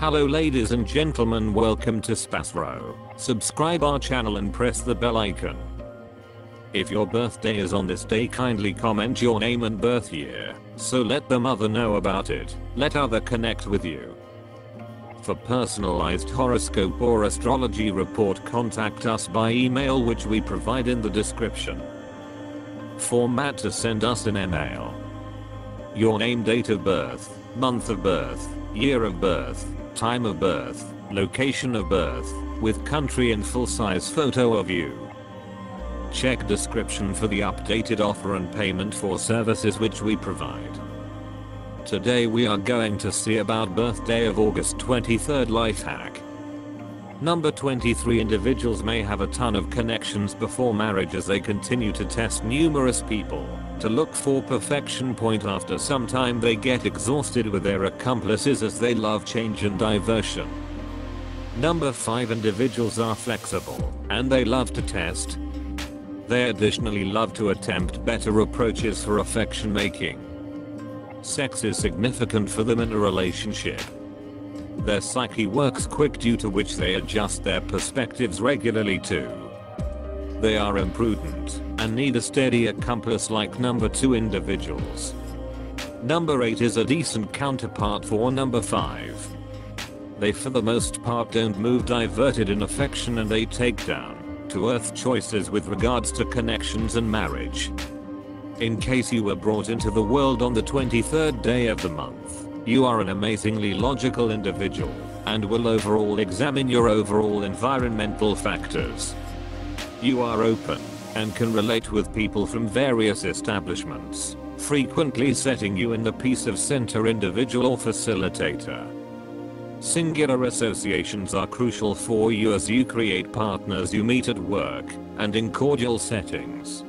Hello ladies and gentlemen, welcome to SPASRO. Subscribe our channel and press the bell icon. If your birthday is on this day, kindly comment your name and birth year, so let the mother know about it. Let other connect with you. For personalized horoscope or astrology report, contact us by email, which we provide in the description. Format to send us an email: your name, date of birth, month of birth, year of birth, time of birth, location of birth, with country and full-size photo of you. Check description for the updated offer and payment for services which we provide. Today we are going to see about birthday of August 23rd life hack. Number 23 individuals may have a ton of connections before marriage as they continue to test numerous people to look for perfection point. After some time they get exhausted with their accomplices as they love change and diversion. Number 5 individuals are flexible and they love to test. They additionally love to attempt better approaches for affection making. Sex is significant for them in a relationship. Their psyche works quick, due to which they adjust their perspectives regularly too. They are imprudent and need a steady accomplice like number 2 individuals. Number 8 is a decent counterpart for number 5. They for the most part don't move diverted in affection, and they take down to earth choices with regards to connections and marriage. In case you were brought into the world on the 23rd day of the month, you are an amazingly logical individual and will overall examine your overall environmental factors. You are open and can relate with people from various establishments, frequently setting you in the piece of center individual or facilitator. Singular associations are crucial for you as you create partners you meet at work and in cordial settings.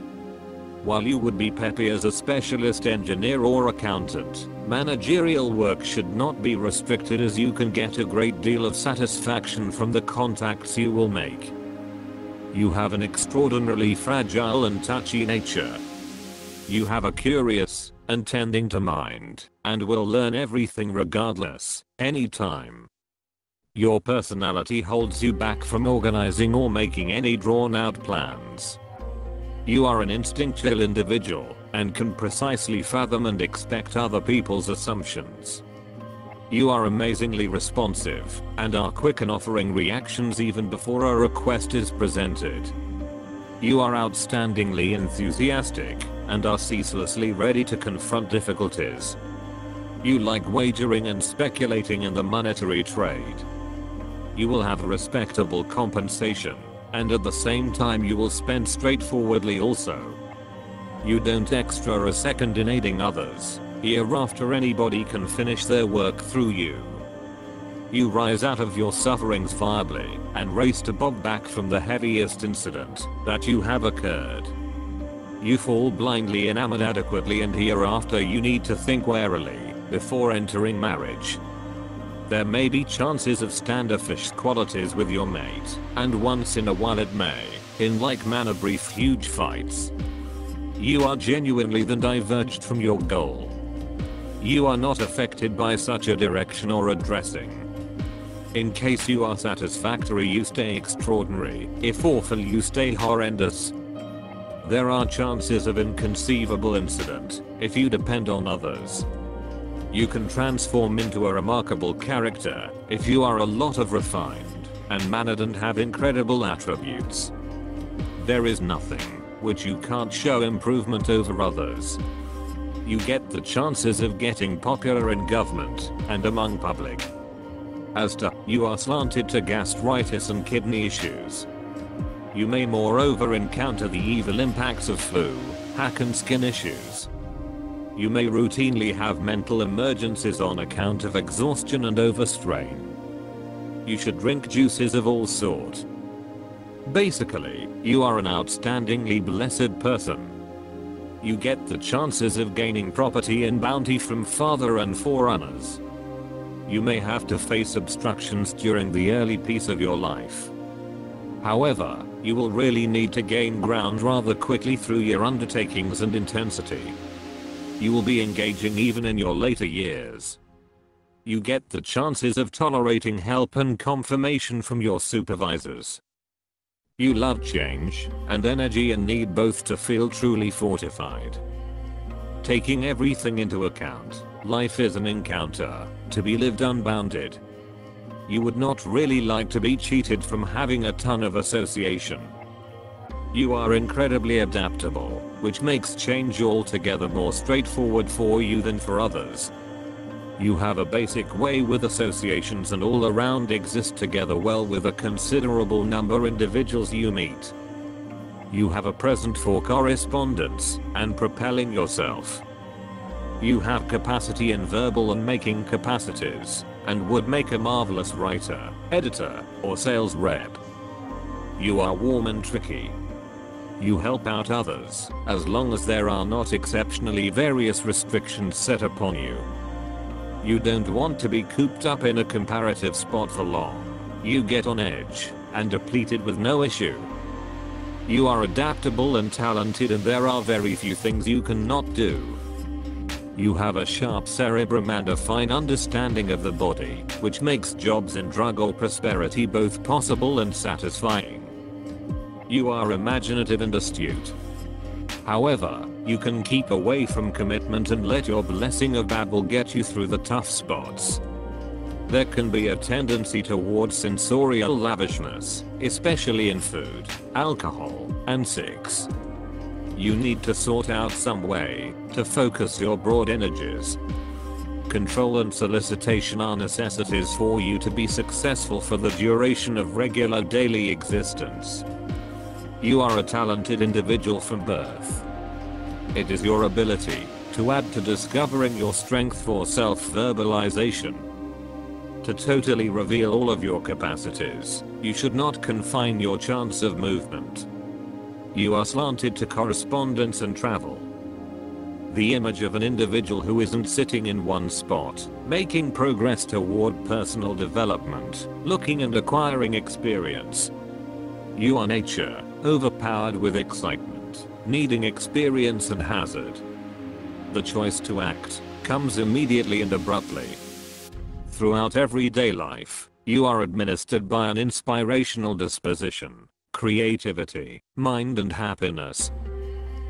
While you would be peppy as a specialist engineer or accountant, managerial work should not be restricted, as you can get a great deal of satisfaction from the contacts you will make. You have an extraordinarily fragile and touchy nature. You have a curious and tending to mind and will learn everything regardless, anytime. Your personality holds you back from organizing or making any drawn out plans. You are an instinctual individual and can precisely fathom and expect other people's assumptions. You are amazingly responsive and are quick in offering reactions even before a request is presented. You are outstandingly enthusiastic and are ceaselessly ready to confront difficulties. You like wagering and speculating in the monetary trade. You will have respectable compensation, and at the same time you will spend straightforwardly also. You don't extra a second in aiding others. Hereafter anybody can finish their work through you. You rise out of your sufferings viably and race to bob back from the heaviest incident that you have occurred. You fall blindly enamored adequately, and hereafter you need to think warily before entering marriage. There may be chances of standoffish qualities with your mate, and once in a while it may, in like manner, brief huge fights. You are genuinely then diverged from your goal. You are not affected by such a direction or addressing. In case you are satisfactory, you stay extraordinary. If awful, you stay horrendous. There are chances of inconceivable incident if you depend on others. You can transform into a remarkable character if you are a lot of refined and mannered and have incredible attributes. There is nothing which you can't show improvement over others. You get the chances of getting popular in government and among public. As to you are slanted to gastritis and kidney issues. You may moreover encounter the evil impacts of flu, hack and skin issues. You may routinely have mental emergencies on account of exhaustion and overstrain. You should drink juices of all sorts. Basically, you are an outstandingly blessed person. You get the chances of gaining property and bounty from father and forerunners. You may have to face obstructions during the early piece of your life. However, you will really need to gain ground rather quickly through your undertakings and intensity. You will be engaging even in your later years. You get the chances of tolerating help and confirmation from your supervisors. You love change and energy and need both to feel truly fortified. Taking everything into account, life is an encounter to be lived unbounded. You would not really like to be cheated from having a ton of association. You are incredibly adaptable, which makes change altogether more straightforward for you than for others. You have a basic way with associations and all around exist together well with a considerable number of individuals you meet. You have a present for correspondence and propelling yourself. You have capacity in verbal and making capacities, and would make a marvelous writer, editor, or sales rep. You are warm and tricky. You help out others, as long as there are not exceptionally various restrictions set upon you. You don't want to be cooped up in a comparative spot for long. You get on edge, and depleted with no issue. You are adaptable and talented and there are very few things you cannot do. You have a sharp cerebrum and a fine understanding of the body, which makes jobs in drug or prosperity both possible and satisfying. You are imaginative and astute. However, you can keep away from commitment and let your blessing of babble get you through the tough spots. There can be a tendency towards sensorial lavishness, especially in food, alcohol, and sex. You need to sort out some way to focus your broad energies. Control and solicitation are necessities for you to be successful for the duration of regular daily existence. You are a talented individual from birth. It is your ability to add to discovering your strength for self-verbalization. To totally reveal all of your capacities, you should not confine your chance of movement. You are slanted to correspondence and travel. The image of an individual who isn't sitting in one spot, making progress toward personal development, looking and acquiring experience. You are nature, overpowered with excitement, needing experience and hazard. The choice to act comes immediately and abruptly. Throughout everyday life, you are administered by an inspirational disposition, creativity, mind and happiness.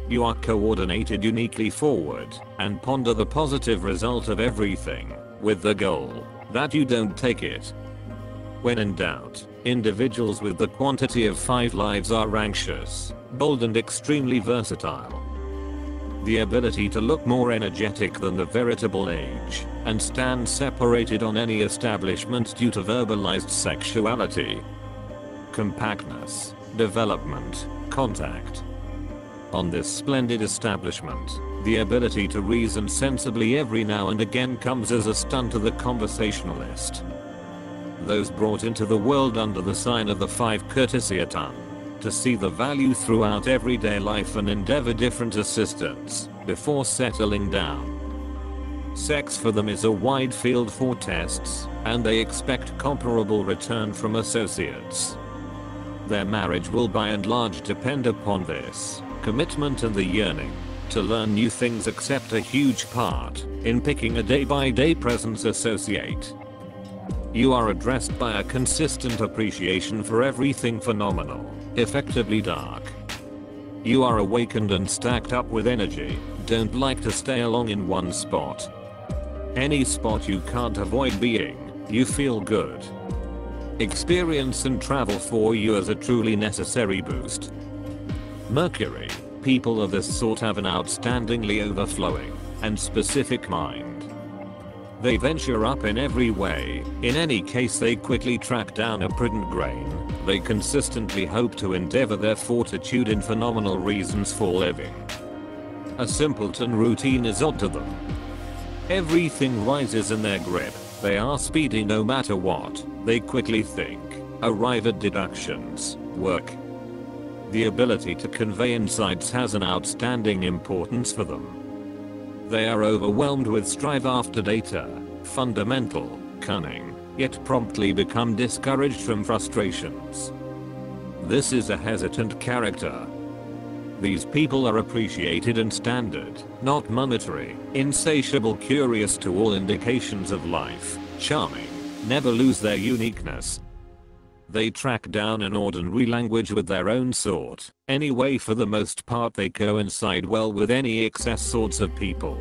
You are coordinated uniquely forward and ponder the positive result of everything, with the goal that you don't take it. When in doubt, individuals with the quantity of 5 lives are anxious, bold and extremely versatile. The ability to look more energetic than the veritable age, and stand separated on any establishment due to verbalized sexuality. Compactness, development, contact. On this splendid establishment, the ability to reason sensibly every now and again comes as a stun to the conversationalist. Those brought into the world under the sign of the 5 courtesy a ton, to see the value throughout everyday life and endeavor different assistance before settling down. Sex for them is a wide field for tests, and they expect comparable return from associates. Their marriage will by and large depend upon this commitment and the yearning to learn new things accept a huge part in picking a day-by-day presence associate. You are addressed by a consistent appreciation for everything phenomenal, effectively dark. You are awakened and stacked up with energy, don't like to stay along in one spot. Any spot you can't avoid being, you feel good. Experience and travel for you as a truly necessary boost. Mercury, people of this sort have an outstandingly overflowing and specific mind. They venture up in every way, in any case they quickly track down a prudent grain, they consistently hope to endeavor their fortitude in phenomenal reasons for living. A simpleton routine is odd to them. Everything rises in their grip, they are speedy no matter what, they quickly think, arrive at deductions, work. The ability to convey insights has an outstanding importance for them. They are overwhelmed with strive after data, fundamental, cunning, yet promptly become discouraged from frustrations. This is a hesitant character. These people are appreciated and standard, not monetary, insatiable curious to all indications of life, charming, never lose their uniqueness. They track down an ordinary language with their own sort. Anyway, for the most part they coincide well with any excess sorts of people.